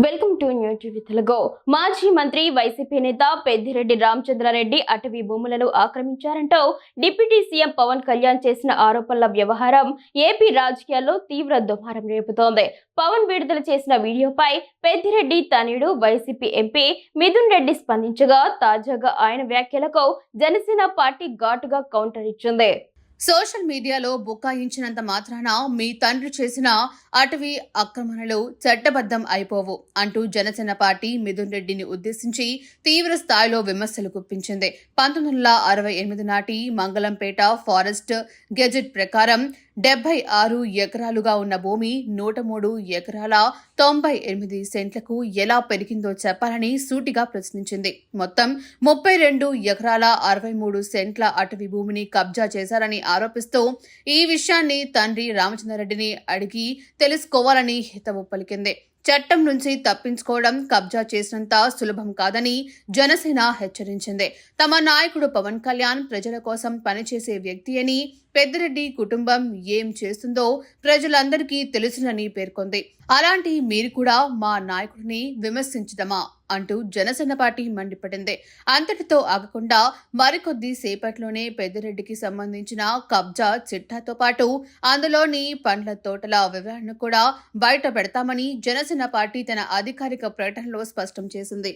Welcome to new TV Telugu. మాజీ మంత్రి YCP నేత పెద్దిరెడ్డి రామచంద్రారెడ్డి అటవీ భూములను ఆక్రమించారంటూ డిప్యూటీ సీఎం పవన్ కళ్యాణ్ చేసిన ఆరోపణల వ్యవహారం ఏపీ రాజకీయాల్లో తీవ్ర దుమారం రేపుతోంది. పవన్ విడుదల చేసిన వీడియోపై పెద్దిరెడ్డి తనయుడు వైసీపీ ఎంపీ మిథున్ రెడ్డి స్పందించగా తాజాగా ఆయన వ్యాఖ్యలకు జనసేన పార్టీ ఘాటుగా కౌంటర్ ఇచ్చింది. సోషల్ మీడియాలో బుకాయించినంత మాత్రాన మీ తండ్రి చేసిన అటవీ ఆక్రమణలు చట్టబద్ధం అయిపోవు అంటూ జనసేన పార్టీ మిథున్ రెడ్డిని ఉద్దేశించి తీవ్ర స్థాయిలో విమర్శలు గుప్పించింది. 1968 నాటి మంగళంపేట ఫారెస్ట్ గెజెట్ ప్రకారం 76 ఎకరాలుగా ఉన్న భూమి 103 ఎకరాల 98 సెంట్లకు ఎలా పెరిగిందో చెప్పాలని సూటిగా ప్రశ్నించింది. మొత్తం 32 ఎకరాల 63 సెంట్ల అటవీ భూమిని కబ్జా చేశారని ఆరోపిస్తూ ఈ విషయాన్ని తండ్రి రామచంద్రారెడ్డిని అడిగి తెలుసుకోవాలని హితవు పలికింది. చట్టం నుంచి తప్పించుకోవడం కబ్జా చేసినంత సులభం కాదని జనసేన హెచ్చరించింది. తమ నాయకుడు పవన్ కళ్యాణ్ ప్రజల కోసం పనిచేసే వ్యక్తి అని, పెద్దిరెడ్డి కుటుంబం ఏం చేస్తుందో ప్రజలందరికీ తెలుసునని పేర్కొంది. అలాంటి మీరు కూడా మా నాయకుడిని విమర్శించడమా అంటూ జనసేన పార్టీ మండిపడింది. అంతటితో ఆగకుండా మరికొద్ది సేపట్లోనే పెద్దిరెడ్డికి సంబంధించిన కబ్జా చిట్టాతో పాటు అందులోని పండ్ల తోటల వివరాలను కూడా బయట పెడతామని జనసేన పార్టీ తన అధికారిక ప్రకటనలో స్పష్టం చేసింది.